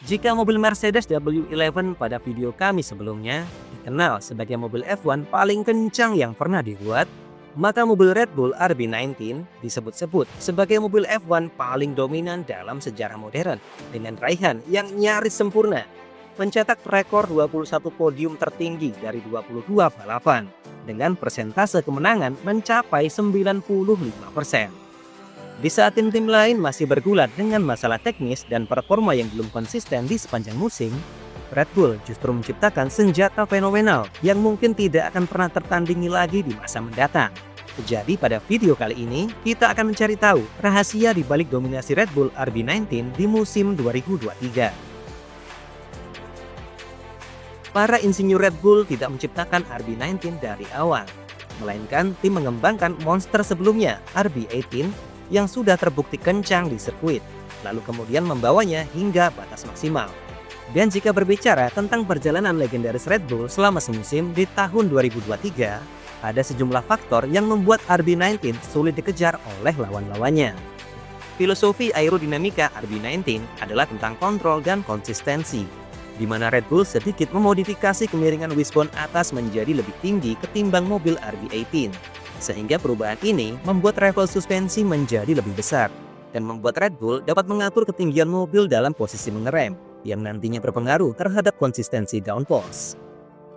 Jika mobil Mercedes W11 pada video kami sebelumnya dikenal sebagai mobil F1 paling kencang yang pernah dibuat, maka mobil Red Bull RB19 disebut-sebut sebagai mobil F1 paling dominan dalam sejarah modern dengan raihan yang nyaris sempurna, mencetak rekor 21 podium tertinggi dari 22 balapan dengan persentase kemenangan mencapai 95%. Di saat tim-tim lain masih bergulat dengan masalah teknis dan performa yang belum konsisten di sepanjang musim, Red Bull justru menciptakan senjata fenomenal yang mungkin tidak akan pernah tertandingi lagi di masa mendatang. Jadi pada video kali ini, kita akan mencari tahu rahasia di balik dominasi Red Bull RB19 di musim 2023. Para insinyur Red Bull tidak menciptakan RB19 dari awal, melainkan tim mengembangkan monster sebelumnya, RB18, yang sudah terbukti kencang di sirkuit, lalu kemudian membawanya hingga batas maksimal. Dan jika berbicara tentang perjalanan legendaris Red Bull selama semusim di tahun 2023, ada sejumlah faktor yang membuat RB19 sulit dikejar oleh lawan-lawannya. Filosofi aerodinamika RB19 adalah tentang kontrol dan konsistensi, di mana Red Bull sedikit memodifikasi kemiringan wishbone atas menjadi lebih tinggi ketimbang mobil RB18. Sehingga perubahan ini membuat level suspensi menjadi lebih besar dan membuat Red Bull dapat mengatur ketinggian mobil dalam posisi mengerem yang nantinya berpengaruh terhadap konsistensi downforce.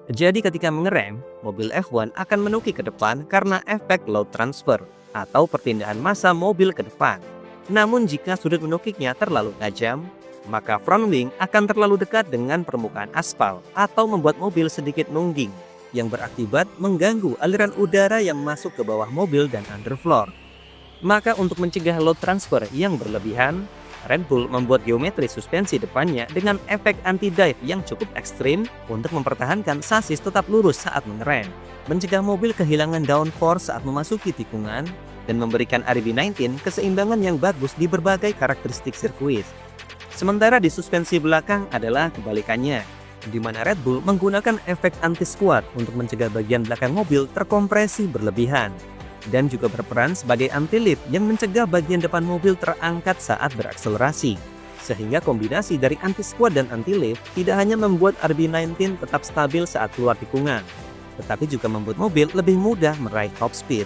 Jadi ketika mengerem, mobil F1 akan menukik ke depan karena efek load transfer atau perpindahan massa mobil ke depan. Namun jika sudut menukiknya terlalu tajam, maka front wing akan terlalu dekat dengan permukaan aspal atau membuat mobil sedikit nungging, yang berakibat mengganggu aliran udara yang masuk ke bawah mobil dan underfloor. Maka untuk mencegah load transfer yang berlebihan, Red Bull membuat geometri suspensi depannya dengan efek anti-dive yang cukup ekstrim untuk mempertahankan sasis tetap lurus saat mengerem, mencegah mobil kehilangan downforce saat memasuki tikungan, dan memberikan RB19 keseimbangan yang bagus di berbagai karakteristik sirkuit. Sementara di suspensi belakang adalah kebalikannya, di mana Red Bull menggunakan efek anti-squat untuk mencegah bagian belakang mobil terkompresi berlebihan, dan juga berperan sebagai anti-lift yang mencegah bagian depan mobil terangkat saat berakselerasi. Sehingga kombinasi dari anti-squat dan anti-lift tidak hanya membuat RB19 tetap stabil saat keluar tikungan, tetapi juga membuat mobil lebih mudah meraih top speed.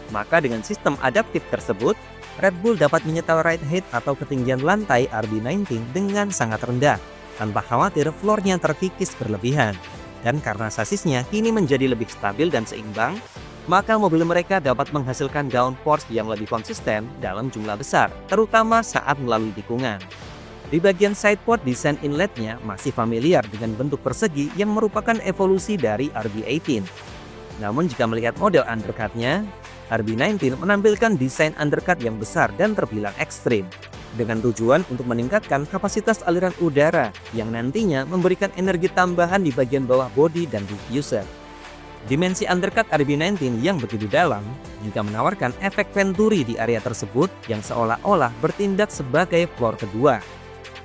Maka dengan sistem adaptif tersebut, Red Bull dapat menyetel ride height atau ketinggian lantai RB19 dengan sangat rendah, tanpa khawatir floornya terkikis berlebihan. Dan karena sasisnya kini menjadi lebih stabil dan seimbang, maka mobil mereka dapat menghasilkan downforce yang lebih konsisten dalam jumlah besar, terutama saat melalui tikungan. Di bagian sidepod, desain inletnya masih familiar dengan bentuk persegi yang merupakan evolusi dari RB18. Namun jika melihat model undercutnya, RB19 menampilkan desain undercut yang besar dan terbilang ekstrim, dengan tujuan untuk meningkatkan kapasitas aliran udara yang nantinya memberikan energi tambahan di bagian bawah bodi dan diffuser. Dimensi undercut RB19 yang begitu dalam juga menawarkan efek venturi di area tersebut yang seolah-olah bertindak sebagai floor kedua.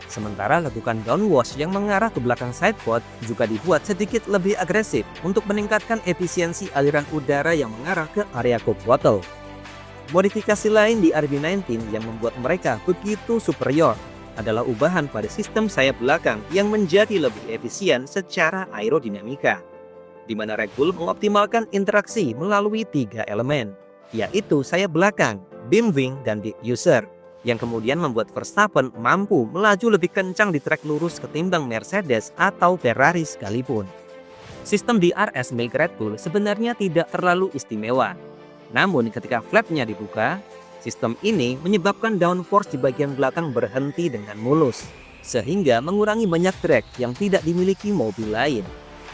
Sementara letukan downwash yang mengarah ke belakang sidepod juga dibuat sedikit lebih agresif untuk meningkatkan efisiensi aliran udara yang mengarah ke area cup bottle. Modifikasi lain di RB19 yang membuat mereka begitu superior adalah ubahan pada sistem sayap belakang yang menjadi lebih efisien secara aerodinamika, di mana Red Bull mengoptimalkan interaksi melalui 3 elemen, yaitu sayap belakang, beam wing, dan diffuser, yang kemudian membuat Verstappen mampu melaju lebih kencang di trek lurus ketimbang Mercedes atau Ferrari sekalipun. Sistem DRS milik Red Bull sebenarnya tidak terlalu istimewa. Namun ketika flapnya dibuka, sistem ini menyebabkan downforce di bagian belakang berhenti dengan mulus, sehingga mengurangi banyak drag yang tidak dimiliki mobil lain.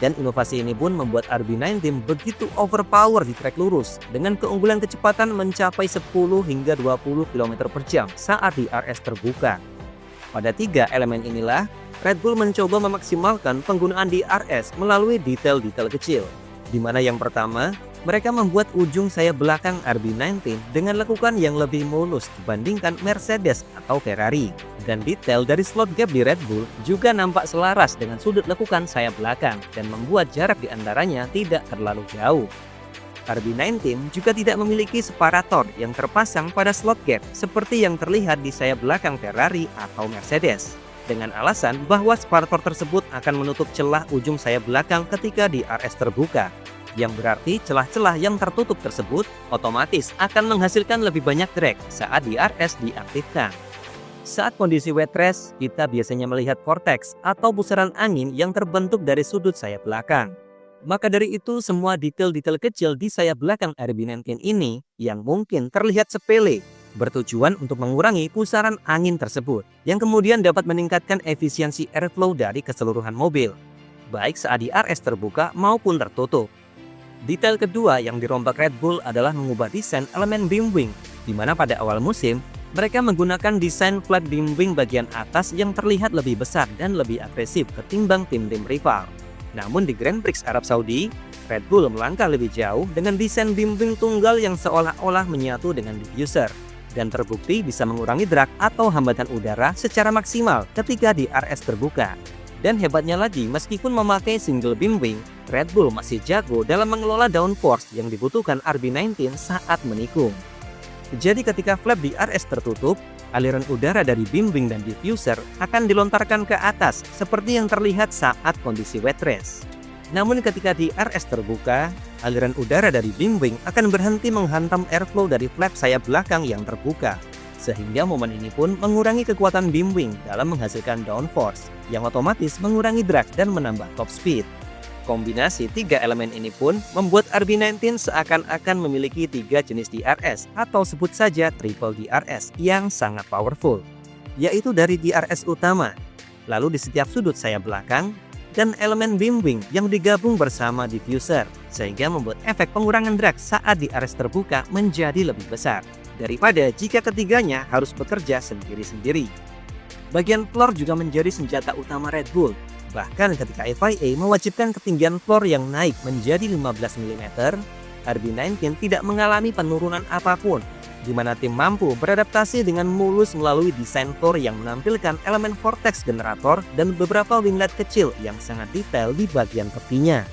Dan inovasi ini pun membuat RB19 begitu overpower di trek lurus dengan keunggulan kecepatan mencapai 10 hingga 20 km per jam saat DRS terbuka. Pada 3 elemen inilah, Red Bull mencoba memaksimalkan penggunaan DRS melalui detail-detail kecil, di mana yang pertama, mereka membuat ujung sayap belakang RB19 dengan lekukan yang lebih mulus dibandingkan Mercedes atau Ferrari. Dan detail dari slot gap di Red Bull juga nampak selaras dengan sudut lekukan sayap belakang dan membuat jarak di antaranya tidak terlalu jauh. RB19 juga tidak memiliki separator yang terpasang pada slot gap seperti yang terlihat di sayap belakang Ferrari atau Mercedes. dengan alasan bahwa sparator tersebut akan menutup celah ujung sayap belakang ketika DRS terbuka, yang berarti celah-celah yang tertutup tersebut otomatis akan menghasilkan lebih banyak drag saat DRS diaktifkan. Saat kondisi wet race, kita biasanya melihat vortex atau pusaran angin yang terbentuk dari sudut sayap belakang. Maka dari itu, semua detail-detail kecil di sayap belakang RB19 ini yang mungkin terlihat sepele, bertujuan untuk mengurangi pusaran angin tersebut, yang kemudian dapat meningkatkan efisiensi airflow dari keseluruhan mobil, baik saat DRS terbuka maupun tertutup. Detail kedua yang dirombak Red Bull adalah mengubah desain elemen beam wing, di mana pada awal musim, mereka menggunakan desain flat beam wing bagian atas yang terlihat lebih besar dan lebih agresif ketimbang tim-tim rival. Namun di Grand Prix Arab Saudi, Red Bull melangkah lebih jauh dengan desain beam wing tunggal yang seolah-olah menyatu dengan diffuser, dan terbukti bisa mengurangi drag atau hambatan udara secara maksimal ketika DRS terbuka. Dan hebatnya lagi, meskipun memakai single beam wing, Red Bull masih jago dalam mengelola downforce yang dibutuhkan RB19 saat menikung. Jadi ketika flap DRS tertutup, aliran udara dari beam wing dan diffuser akan dilontarkan ke atas seperti yang terlihat saat kondisi wet race. Namun ketika DRS terbuka, aliran udara dari beam wing akan berhenti menghantam airflow dari flap sayap belakang yang terbuka. Sehingga momen ini pun mengurangi kekuatan beam wing dalam menghasilkan downforce, yang otomatis mengurangi drag dan menambah top speed. Kombinasi tiga elemen ini pun membuat RB19 seakan-akan memiliki tiga jenis DRS atau sebut saja triple DRS yang sangat powerful, yaitu dari DRS utama, lalu di setiap sudut sayap belakang, dan elemen beam wing yang digabung bersama diffuser, sehingga membuat efek pengurangan drag saat DRS terbuka menjadi lebih besar daripada jika ketiganya harus bekerja sendiri-sendiri. Bagian floor juga menjadi senjata utama Red Bull. Bahkan ketika FIA mewajibkan ketinggian floor yang naik menjadi 15 mm, RB19 tidak mengalami penurunan apapun, di mana tim mampu beradaptasi dengan mulus melalui desain floor yang menampilkan elemen vortex generator dan beberapa winglet kecil yang sangat detail di bagian tepinya.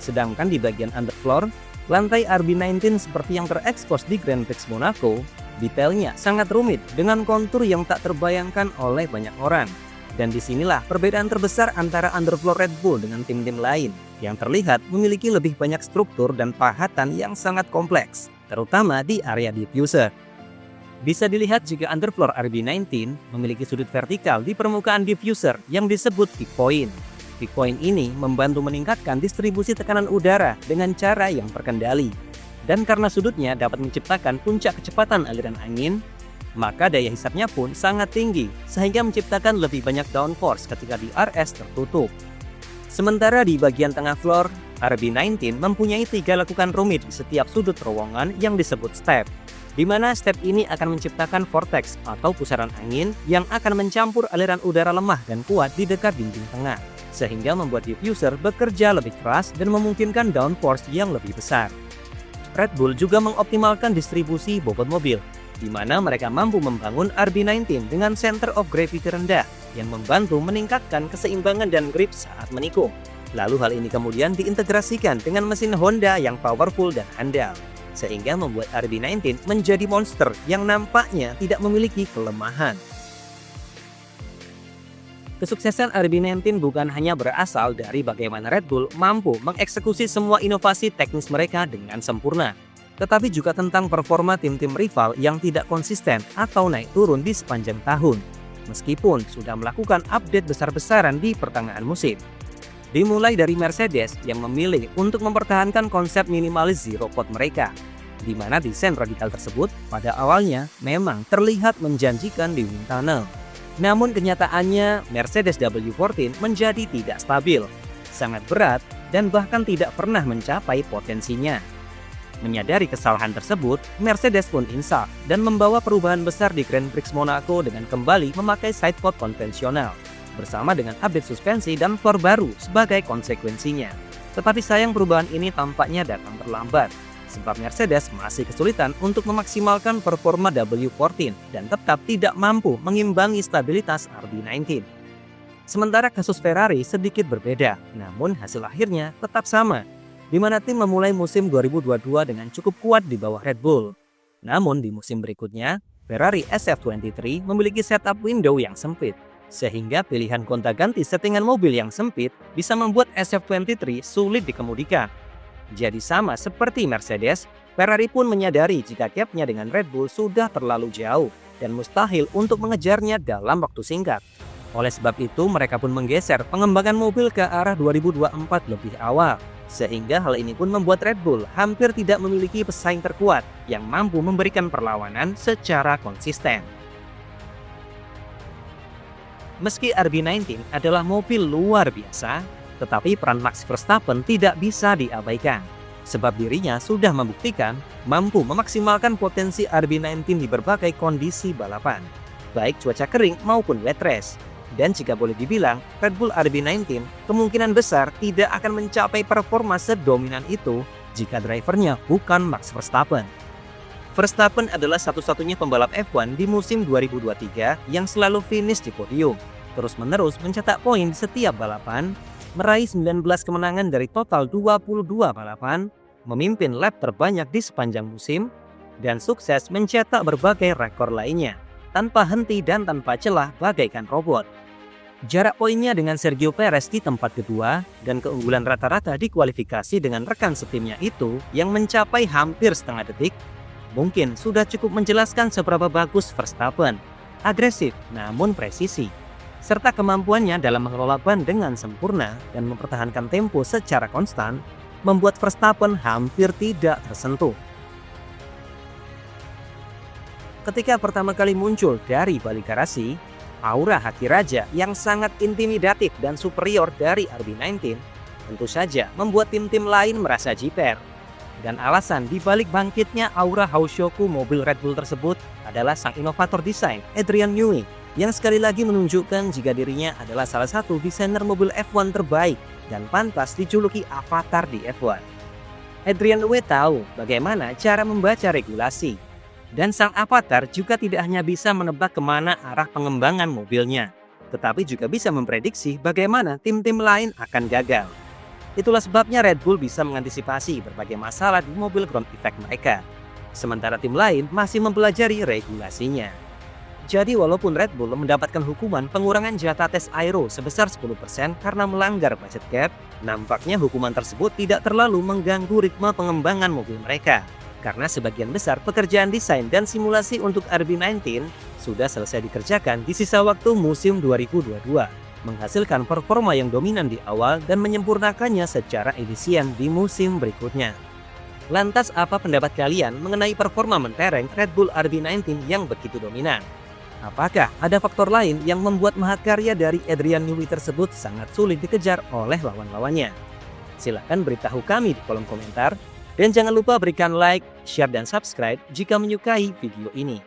Sedangkan di bagian underfloor, lantai RB19 seperti yang terekspos di Grand Prix Monaco, detailnya sangat rumit dengan kontur yang tak terbayangkan oleh banyak orang. Dan disinilah perbedaan terbesar antara underfloor Red Bull dengan tim-tim lain, yang terlihat memiliki lebih banyak struktur dan pahatan yang sangat kompleks, terutama di area diffuser. Bisa dilihat jika underfloor RB19 memiliki sudut vertikal di permukaan diffuser yang disebut peak point. Peak point ini membantu meningkatkan distribusi tekanan udara dengan cara yang terkendali. Dan karena sudutnya dapat menciptakan puncak kecepatan aliran angin, maka daya hisapnya pun sangat tinggi, sehingga menciptakan lebih banyak downforce ketika DRS tertutup. Sementara di bagian tengah floor, RB19 mempunyai 3 lekukan rumit di setiap sudut terowongan yang disebut step, di mana step ini akan menciptakan vortex atau pusaran angin yang akan mencampur aliran udara lemah dan kuat di dekat dinding tengah, sehingga membuat diffuser bekerja lebih keras dan memungkinkan downforce yang lebih besar. Red Bull juga mengoptimalkan distribusi bobot mobil, di mana mereka mampu membangun RB19 dengan center of gravity rendah yang membantu meningkatkan keseimbangan dan grip saat menikung. Lalu hal ini kemudian diintegrasikan dengan mesin Honda yang powerful dan handal, sehingga membuat RB19 menjadi monster yang nampaknya tidak memiliki kelemahan. Kesuksesan RB19 bukan hanya berasal dari bagaimana Red Bull mampu mengeksekusi semua inovasi teknis mereka dengan sempurna, tetapi juga tentang performa tim-tim rival yang tidak konsisten atau naik turun di sepanjang tahun, meskipun sudah melakukan update besar-besaran di pertengahan musim. Dimulai dari Mercedes yang memilih untuk mempertahankan konsep minimalis zero pod mereka, di mana desain radikal tersebut pada awalnya memang terlihat menjanjikan di wind tunnel. Namun kenyataannya Mercedes W14 menjadi tidak stabil, sangat berat, dan bahkan tidak pernah mencapai potensinya. Menyadari kesalahan tersebut, Mercedes pun insaf dan membawa perubahan besar di Grand Prix Monaco dengan kembali memakai sidepod konvensional, bersama dengan update suspensi dan floor baru sebagai konsekuensinya. Tetapi sayang perubahan ini tampaknya datang terlambat, sebab Mercedes masih kesulitan untuk memaksimalkan performa W14 dan tetap tidak mampu mengimbangi stabilitas RB19. Sementara kasus Ferrari sedikit berbeda, namun hasil akhirnya tetap sama, di mana tim memulai musim 2022 dengan cukup kuat di bawah Red Bull. Namun di musim berikutnya, Ferrari SF23 memiliki setup window yang sempit, Sehingga pilihan gonta-ganti settingan mobil yang sempit bisa membuat SF23 sulit dikemudikan. Jadi sama seperti Mercedes, Ferrari pun menyadari jika gapnya dengan Red Bull sudah terlalu jauh dan mustahil untuk mengejarnya dalam waktu singkat. Oleh sebab itu, mereka pun menggeser pengembangan mobil ke arah 2024 lebih awal. Sehingga hal ini pun membuat Red Bull hampir tidak memiliki pesaing terkuat yang mampu memberikan perlawanan secara konsisten. Meski RB19 adalah mobil luar biasa, tetapi peran Max Verstappen tidak bisa diabaikan. Sebab dirinya sudah membuktikan mampu memaksimalkan potensi RB19 di berbagai kondisi balapan, baik cuaca kering maupun wet race. Dan jika boleh dibilang, Red Bull RB19 kemungkinan besar tidak akan mencapai performa sedominan itu jika drivernya bukan Max Verstappen. Verstappen adalah satu-satunya pembalap F1 di musim 2023 yang selalu finish di podium, terus-menerus mencetak poin di setiap balapan, meraih 19 kemenangan dari total 22 balapan, memimpin lap terbanyak di sepanjang musim, dan sukses mencetak berbagai rekor lainnya, tanpa henti dan tanpa celah bagaikan robot. Jarak poinnya dengan Sergio Perez di tempat kedua dan keunggulan rata-rata di kualifikasi dengan rekan setimnya itu yang mencapai hampir setengah detik, mungkin sudah cukup menjelaskan seberapa bagus Verstappen, agresif namun presisi, serta kemampuannya dalam mengelola ban dengan sempurna dan mempertahankan tempo secara konstan, membuat Verstappen hampir tidak tersentuh. Ketika pertama kali muncul dari balik garasi, aura haki raja yang sangat intimidatif dan superior dari RB19 tentu saja membuat tim-tim lain merasa jiper. Dan alasan dibalik bangkitnya aura Haushoku mobil Red Bull tersebut adalah sang inovator desain Adrian Newey yang sekali lagi menunjukkan jika dirinya adalah salah satu desainer mobil F1 terbaik dan pantas dijuluki avatar di F1. Adrian Newey tahu bagaimana cara membaca regulasi. Dan sang avatar juga tidak hanya bisa menebak kemana arah pengembangan mobilnya, tetapi juga bisa memprediksi bagaimana tim-tim lain akan gagal. Itulah sebabnya Red Bull bisa mengantisipasi berbagai masalah di mobil ground effect mereka, sementara tim lain masih mempelajari regulasinya. Jadi walaupun Red Bull mendapatkan hukuman pengurangan jatah tes aero sebesar 10% karena melanggar budget cap, nampaknya hukuman tersebut tidak terlalu mengganggu ritme pengembangan mobil mereka. Karena sebagian besar pekerjaan desain dan simulasi untuk RB19 sudah selesai dikerjakan di sisa waktu musim 2022, menghasilkan performa yang dominan di awal dan menyempurnakannya secara efisien di musim berikutnya. Lantas apa pendapat kalian mengenai performa mentereng Red Bull RB19 yang begitu dominan? Apakah ada faktor lain yang membuat mahakarya dari Adrian Newey tersebut sangat sulit dikejar oleh lawan-lawannya? Silahkan beritahu kami di kolom komentar. Dan jangan lupa berikan like, share, dan subscribe jika menyukai video ini.